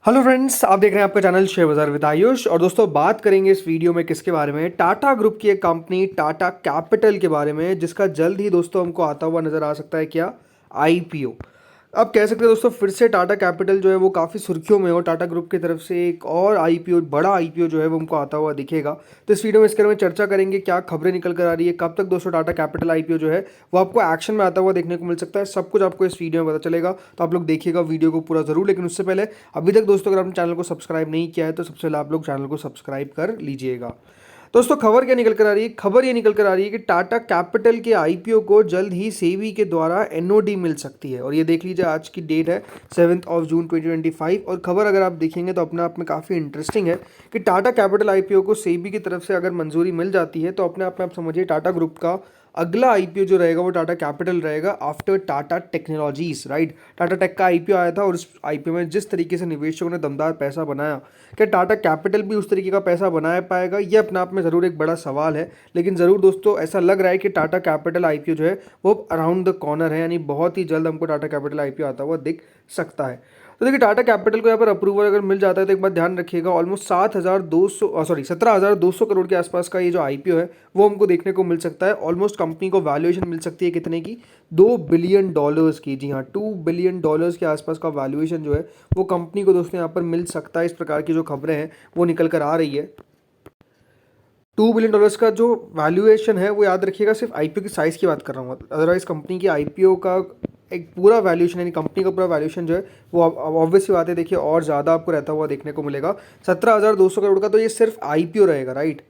Hello friends, आप देख रहे हैं आपका चैनल शेयर बाजार विद आयुष। और दोस्तों, बात करेंगे इस वीडियो में किसके बारे में? टाटा ग्रुप की एक कंपनी टाटा कैपिटल के बारे में, जिसका जल्द ही दोस्तों हमको आता हुआ नजर आ सकता है। क्या? आईपीओ। अब कह सकते हैं दोस्तों, फिर से टाटा कैपिटल जो है वो काफ़ी सुर्खियों में हो। टाटा ग्रुप की तरफ से एक और आईपीओ, बड़ा आईपीओ जो है वो हमको आता हुआ दिखेगा। तो इस वीडियो में इसके बारे में चर्चा करेंगे, क्या खबरें निकल कर आ रही है, कब तक दोस्तों टाटा कैपिटल आईपीओ जो है वो आपको एक्शन में आता हुआ देखने को मिल सकता है। सब कुछ आपको इस वीडियो में पता चलेगा, तो आप लोग देखिएगा वीडियो को पूरा जरूर। लेकिन उससे पहले, अभी तक दोस्तों अगर आपने चैनल को सब्सक्राइब नहीं किया है तो सबसे पहले आप लोग चैनल को सब्सक्राइब कर लीजिएगा। दोस्तों, खबर क्या निकल कर आ रही है? खबर ये निकल कर आ रही है कि टाटा कैपिटल के आईपीओ को जल्द ही सेबी के द्वारा एनओडी मिल सकती है। और ये देख लीजिए, आज की डेट है 7 जून 2025। और खबर अगर आप देखेंगे तो अपने आप में काफ़ी इंटरेस्टिंग है कि टाटा कैपिटल आईपीओ को सेबी की तरफ से अगर मंजूरी मिल जाती है तो अपने आप में आप समझिए टाटा ग्रुप का अगला आईपीओ जो रहेगा वो टाटा कैपिटल रहेगा, after Tata technologies. Right, Tata tech का आईपीओ आया था और उस आईपीओ में जिस तरीके से निवेशकों ने दमदार पैसा बनाया, क्या टाटा कैपिटल भी उस तरीके का पैसा बना पाएगा? ये अपने आप में ज़रूर एक बड़ा सवाल है। लेकिन ज़रूर दोस्तों, ऐसा लग रहा है कि टाटा कैपिटल आईपीओ जो है वो अराउंड द कॉर्नर है, यानी बहुत ही जल्द हमको टाटा कैपिटल आईपीओ आता हुआ दिख सकता है। तो देखिए, टाटा कैपिटल को यहाँ पर अप्रूवल अगर मिल जाता है तो एक बात ध्यान रखिएगा, ऑलमोस्ट 17,200 करोड़ के आसपास का ये जो आईपीओ है वो हमको देखने को मिल सकता है। ऑलमोस्ट कंपनी को वैल्यूएशन मिल सकती है कितने की? $2 बिलियन की। जी हाँ, $2 बिलियन के आसपास का वैल्यूएशन जो है वो कंपनी को दोस्तों यहाँ पर मिल सकता है। इस प्रकार की जो खबरें हैं वो निकल कर आ रही है। $2 बिलियन का जो वैल्यूएशन है वो याद रखिएगा, सिर्फ आईपीओ की साइज़ की बात कर रहा हूँ। अदरवाइज कंपनी की आईपीओ का एक पूरा वैल्यूएशन, यानी कंपनी का पूरा वैल्यूएशन जो है वो ऑब्वियस सी बात है, देखिए और ज़्यादा आपको रहता हुआ देखने को मिलेगा। 17,200 करोड़ का तो ये सिर्फ आईपीओ रहेगा। राइट,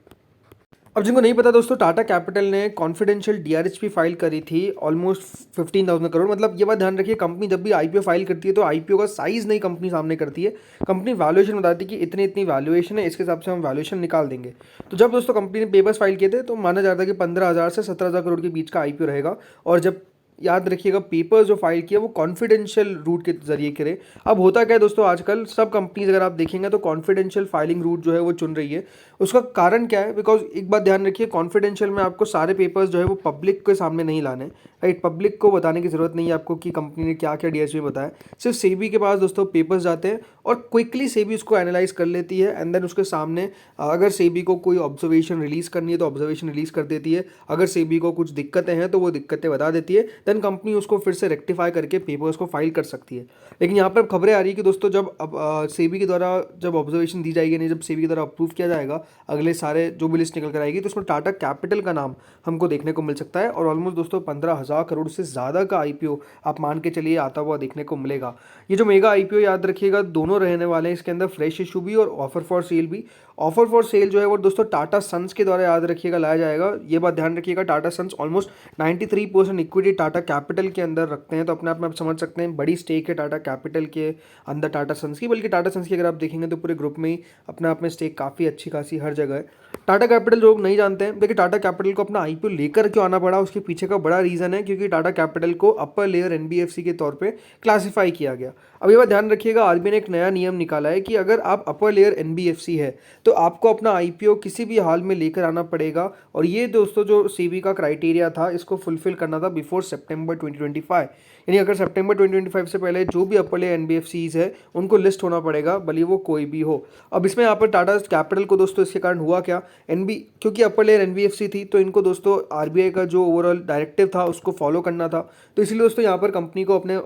अब जिनको नहीं पता दोस्तों, टाटा कैपिटल ने कॉन्फिडेंशियल डीआरएचपी फाइल करी थी ऑलमोस्ट 15,000 करोड़। मतलब ये बात ध्यान रखिए, कंपनी जब भी आईपीओ फाइल करती है तो आईपीओ का साइज नहीं कंपनी सामने करती है, कंपनी वैल्यूएशन बताती है कि इतनी इतनी वैल्यूएशन है, इसके हिसाब से हम वैल्यूएशन निकाल देंगे। तो जब दोस्तों कंपनी ने पेपर्स फाइल किए थे तो माना जा रहा था कि 15,000 से 17,000 करोड़ के बीच का आईपीओ रहेगा। और जब याद रखिएगा, पेपर्स जो फाइल किया वो कॉन्फिडेंशियल रूट के जरिए करे। अब होता क्या है दोस्तों, आजकल सब कंपनीज अगर आप देखेंगे तो कॉन्फिडेंशियल फाइलिंग रूट जो है वो चुन रही है। उसका कारण क्या है? बिकॉज एक बात ध्यान रखिए, कॉन्फिडेंशियल में आपको सारे पेपर्स जो है वो पब्लिक के सामने नहीं लाने। राइट, पब्लिक को बताने की जरूरत नहीं है आपको कि कंपनी ने क्या क्या डीएसपी बताया। सिर्फ सेबी के पास दोस्तों पेपर्स जाते हैं और क्विकली सेबी उसको एनालाइज कर लेती है एंड देन उसके सामने अगर सेबी को कोई ऑब्जर्वेशन रिलीज करनी है तो ऑब्जर्वेशन रिलीज कर देती है। अगर सेबी को कुछ दिक्कतें हैं तो वो दिक्कतें बता देती है, देन कंपनी उसको फिर से रेक्टिफाई करके पेपर्स को फाइल कर सकती है। लेकिन यहाँ पर खबरें आ रही है कि दोस्तों, जब अब सेबी के द्वारा जब ऑब्जर्वेशन दी जाएगी, नहीं जब सेबी के द्वारा अप्रूव किया जाएगा अगले सारे जो भी लिस्ट निकल कर आएगी, तो उसमें टाटा कैपिटल का नाम हमको देखने को मिल सकता है। और ऑलमोस्ट दोस्तों 15,000 करोड़ से ज़्यादा का आईपीओ आप मान के चलिए आता हुआ देखने को मिलेगा। ये जो मेगा आईपीओ याद रखिएगा, दोनों रहने वाले हैं। इसके अंदर फ्रेश इशू भी और ऑफर फॉर सेल भी। ऑफर फॉर सेल जो है वो दोस्तों टाटा सन्स के द्वारा याद रखिएगा लाया जाएगा। ये बात ध्यान रखिएगा, Tata sons almost 93% equity Tata capital के अंदर रखते हैं। तो अपने आप में आप समझ सकते हैं बड़ी स्टेक है टाटा कैपिटल के अंदर टाटा सन्स की। बल्कि टाटा सन्स की अगर आप देखेंगे तो पूरे ग्रुप में ही अपने आप में स्टेक काफ़ी अच्छी खासी हर जगह है। टाटा कैपिटल लोग नहीं जानते हैं, देखिए टाटा कैपिटल को अपना आईपीओ लेकर क्यों आना पड़ा, उसके पीछे का बड़ा रीज़न है क्योंकि टाटा कैपिटल को अपर लेयर एनबीएफसी के तौर पे क्लासिफाई किया गया। अब ये बात ध्यान रखिएगा, आरबीआई ने एक नया नियम निकाला है कि अगर आप अपर लेयर एनबीएफसी है तो आपको अपना आईपीओ किसी भी हाल में लेकर आना पड़ेगा। और ये दोस्तों जो सेबी का क्राइटेरिया था, इसको फुलफिल करना था बिफोर सितंबर 2025। यानी अगर सितंबर 2025 से पहले जो भी अपर लेयर एनबीएफसीज है उनको लिस्ट होना पड़ेगा, भले वो कोई भी हो। अब इसमें यहाँ पर टाटा कैपिटल को दोस्तों इसके कारण हुआ क्या, क्योंकि अपर लेयर एनबीएफसी थी तो इनको दोस्तों आरबीआई का जो ओवरऑल डायरेक्टिव था उसको फॉलो करना था। तो इसलिए दोस्तों यहाँ पर कंपनी को अपने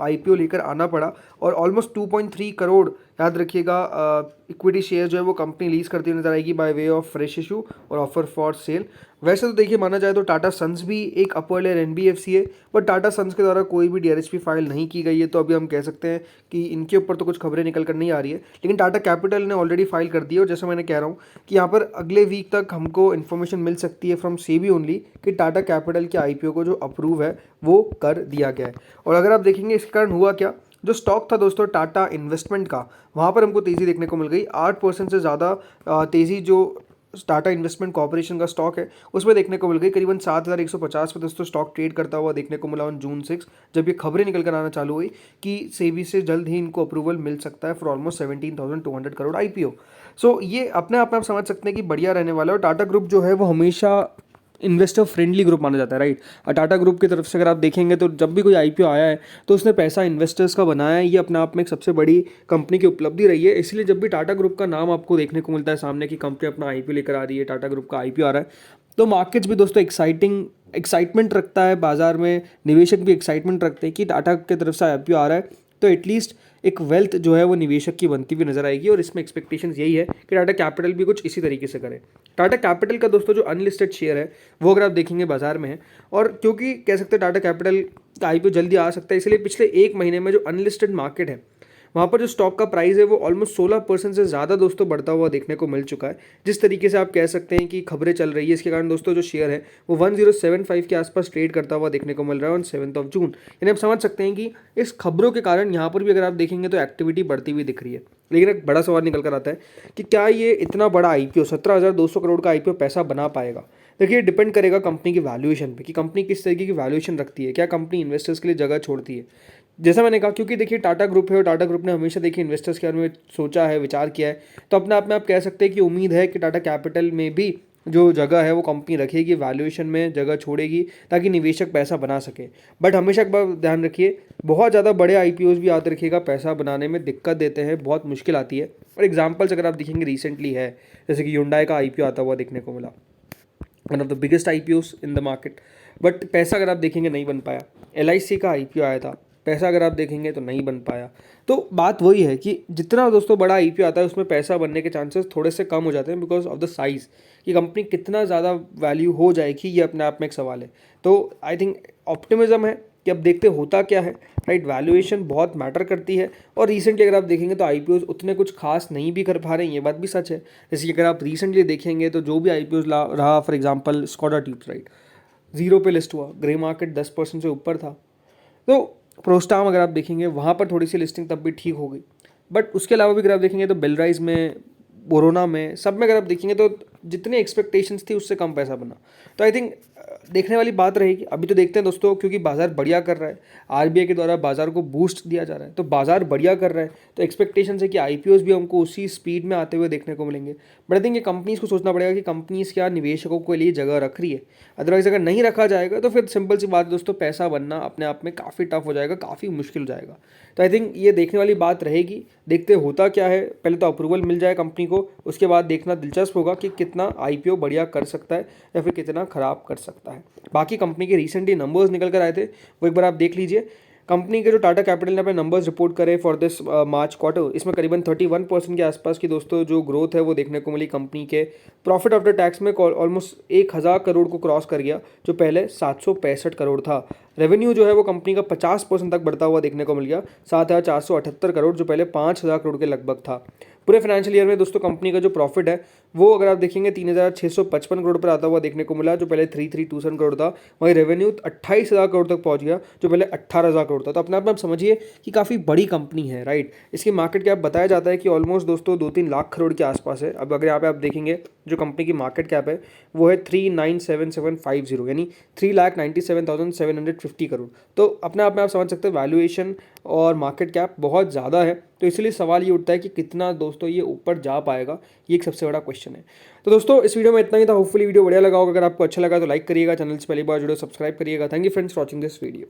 आईपीओ लेकर आना पड़ा। और ऑलमोस्ट 2.3 करोड़ याद रखिएगा इक्विटी शेयर जो है वो कंपनी लीज करती नजर आएगी by way of fresh issue और ऑफर फॉर सेल। वैसे तो देखिए माना जाए तो टाटा सन्स भी एक अपर लेयर एनबीएफसी है, बट टाटा सन्स के द्वारा कोई भी डीआरएचपी फाइल नहीं की गई है। तो अभी हम कह सकते हैं कि इनके ऊपर तो कुछ खबरें निकल कर नहीं आ रही है। लेकिन टाटा कैपिटल ने ऑलरेडी फाइल कर दी है और जैसे मैंने कह रहा हूँ कि यहाँ पर अगले वीक तक हमको इन्फॉर्मेशन मिल सकती है फ्रॉम सेबी ओनली कि टाटा कैपिटल के आईपीओ को जो अप्रूव है वो कर दिया गया है। और अगर आप देखेंगे इसके कारण हुआ क्या, जो स्टॉक था दोस्तों टाटा इन्वेस्टमेंट का, वहाँ पर हमको तेज़ी देखने को मिल गई। 8% से ज़्यादा तेज़ी जो टाटा इन्वेस्टमेंट कॉर्पोरेशन का स्टॉक है उसमें देखने को मिल गई। करीबन 7,150 पे दोस्तों स्टॉक ट्रेड करता हुआ देखने को मिला ऑन जून 6, जब ये खबरें निकल कर आना चालू हुई कि सेबी से जल्द ही इनको अप्रूवल मिल सकता है फॉर ऑलमोस्ट 17,200 करोड़ आईपीओ। सो ये अपने आप में आप समझ सकते हैं कि बढ़िया रहने वाला है। और टाटा ग्रुप जो है वो हमेशा इन्वेस्टर फ्रेंडली ग्रुप माना जाता है, राइट। और टाटा ग्रुप की तरफ से अगर आप देखेंगे तो जब भी कोई आईपीओ आया है तो उसने पैसा इन्वेस्टर्स का बनाया है, ये अपने आप में एक सबसे बड़ी कंपनी की उपलब्धि रही है। इसलिए जब भी टाटा ग्रुप का नाम आपको देखने को मिलता है सामने की कंपनी अपना आईपीओ लेकर आ रही है, टाटा ग्रुप का आईपीओ आ रहा है, तो मार्केट्स भी दोस्तों एक्साइटमेंट रखता है, बाजार में निवेशक भी एक्साइटमेंट रखते हैं कि टाटा की तरफ से आईपीओ आ रहा है, तो एटलीस्ट एक वेल्थ जो है वो निवेशक की बनती हुई नजर आएगी। और इसमें एक्सपेक्टेशंस यही है कि टाटा कैपिटल भी कुछ इसी तरीके से करे। टाटा कैपिटल का दोस्तों जो अनलिस्टेड शेयर है वो अगर आप देखेंगे बाजार में है, और क्योंकि कह सकते हैं टाटा कैपिटल का आईपीओ जल्दी आ सकता है, इसलिए पिछले एक महीने में जो अनलिस्टेड मार्केट है वहाँ पर जो स्टॉक का प्राइस है वो ऑलमोस्ट 16% से ज़्यादा दोस्तों बढ़ता हुआ देखने को मिल चुका है। जिस तरीके से आप कह सकते हैं कि खबरें चल रही है, इसके कारण दोस्तों जो शेयर है वो 1075 के आसपास ट्रेड करता हुआ देखने को मिल रहा है ऑन 7 जून। यानी आप समझ सकते हैं कि इस खबरों के कारण यहाँ पर भी अगर आप देखेंगे तो एक्टिविटी बढ़ती हुई दिख रही है। लेकिन एक बड़ा सवाल निकल कर आता है कि क्या ये इतना बड़ा आईपीओ 17,200 करोड़ का आईपीओ पैसा बना पाएगा। देखिए डिपेंड करेगा कंपनी की वैल्यूएशन पे कि कंपनी किस तरीके की वैल्यूएशन रखती है, क्या कंपनी इन्वेस्टर्स के लिए जगह छोड़ती है। जैसा मैंने कहा, क्योंकि देखिए टाटा ग्रुप है और टाटा ग्रुप ने हमेशा देखिए इन्वेस्टर्स के बारे में सोचा है, विचार किया है, तो अपने आप में आप कह सकते हैं कि उम्मीद है कि टाटा कैपिटल में भी जो जगह है वो कंपनी रखेगी, वैल्यूएशन में जगह छोड़ेगी ताकि निवेशक पैसा बना सके। बट हमेशा एक बार ध्यान रखिए, बहुत ज़्यादा बड़े आईपीओज भी याद रखिएगा पैसा बनाने में दिक्कत देते हैं, बहुत मुश्किल आती है। और एग्जाम्पल्स अगर आप देखेंगे रिसेंटली है, जैसे कि Hyundai का आईपीओ आता हुआ देखने को मिला, one of the biggest IPOs in the market, but पैसा अगर आप देखेंगे नहीं बन पाया। LIC का आईपीओ आया था, पैसा अगर आप देखेंगे तो नहीं बन पाया। तो बात वही है कि जितना दोस्तों बड़ा आईपीओ आता है उसमें पैसा बनने के चांसेस थोड़े से कम हो जाते हैं बिकॉज ऑफ द साइज़, कि कंपनी कितना ज़्यादा वैल्यू हो जाएगी ये अपने आप में एक सवाल है। तो आई थिंक ऑप्टिमिज्म है कि अब देखते होता क्या है, राइट। वैल्यूएशन बहुत मैटर करती है, और रिसेंटली अगर आप देखेंगे तो आईपीओज उतने कुछ खास नहीं भी कर पा रहे हैं, ये बात भी सच है। जैसे कि अगर आप रिसेंटली देखेंगे तो जो भी आईपीओज रहा, for example Skoda tubes, right, 0 पे लिस्ट हुआ, ग्रे मार्केट 10% से ऊपर था। तो प्रोस्टाम अगर आप देखेंगे वहाँ पर थोड़ी सी लिस्टिंग तब भी ठीक हो गई, बट उसके अलावा भी अगर आप देखेंगे तो बेलराइज में, बोरोना में, सब में अगर आप देखेंगे तो जितने एक्सपेक्टेशंस थी उससे कम पैसा बना। तो आई थिंक देखने वाली बात रहेगी। अभी तो देखते हैं दोस्तों, क्योंकि बाजार बढ़िया कर रहा है, आरबीआई के द्वारा बाजार को बूस्ट दिया जा रहा है, तो बाजार बढ़िया कर रहा है, तो एक्सपेक्टेशन है कि आईपीओज भी हमको उसी स्पीड में आते हुए देखने को मिलेंगे। बट आई थिंक ये कंपनीज को सोचना पड़ेगा कि कंपनीज क्या निवेशकों के लिए जगह रख रही है। अदरवाइज अगर नहीं रखा जाएगा तो फिर सिंपल सी बात दोस्तों, पैसा बनना अपने आप में काफ़ी टफ हो जाएगा, काफ़ी मुश्किल हो जाएगा। तो आई थिंक ये देखने वाली बात रहेगी, देखते होता क्या है। पहले तो अप्रूवल मिल जाए कंपनी को, उसके बाद देखना दिलचस्प होगा कि कितना आईपीओ बढ़िया कर सकता है या फिर कितना खराब कर सकता है। बाकी कंपनी के रिसेंटली नंबर्स निकल कर आए थे, वो एक बार आप देख लीजिए। कंपनी के जो टाटा कैपिटल ने अपने नंबर्स रिपोर्ट करे फॉर दिस मार्च क्वार्टर, इसमें करीबन 31% के आसपास की दोस्तों जो ग्रोथ है वो देखने को मिली। कंपनी के प्रॉफिट आफ्टर टैक्स में ऑलमोस्ट 1,000 करोड़ को क्रॉस कर गया, जो पहले 765 करोड़ था। रेवेन्यू जो है वो कंपनी का 50% तक बढ़ता हुआ देखने को मिल गया, 7,478 करोड़, जो पहले 5,000 करोड़ के लगभग था। पूरे फाइनेंशियल ईयर में दोस्तों कंपनी का जो प्रॉफिट है वो अगर आप देखेंगे 3,655 करोड़ पर आता हुआ देखने को मिला, जो पहले 3,327 करोड़ था। वहीं रेवेन्यू 28,000 करोड़ तक पहुंच गया, जो पहले 18,000 करोड़ था। तो अपने आप में आप समझिए कि काफ़ी बड़ी कंपनी है, राइट। इसकी मार्केट कैप बताया जाता है कि ऑलमोस्ट दोस्तों 2-3 लाख करोड़ के आसपास है। अब अगर यहाँ पे आप देखेंगे जो कंपनी की मार्केट कैप है वो है 3,97,750, यानी 3,97,750 करोड़। तो अपने आप में आप समझ सकते हैं वैल्यूएशन और मार्केट कैप बहुत ज़्यादा है। तो इसलिए सवाल ये उठता है कि कितना दोस्तों ये ऊपर जा पाएगा, ये एक सबसे बड़ा क्वेश्चन है। तो दोस्तों इस वीडियो में इतना ही था। होपफुली वीडियो बढ़िया लगा होगा। अगर आपको अच्छा लगा तो लाइक करिएगा, चैनल से पहली बार जुड़े सब्सक्राइब करिएगा। Thank you friends for watching this video.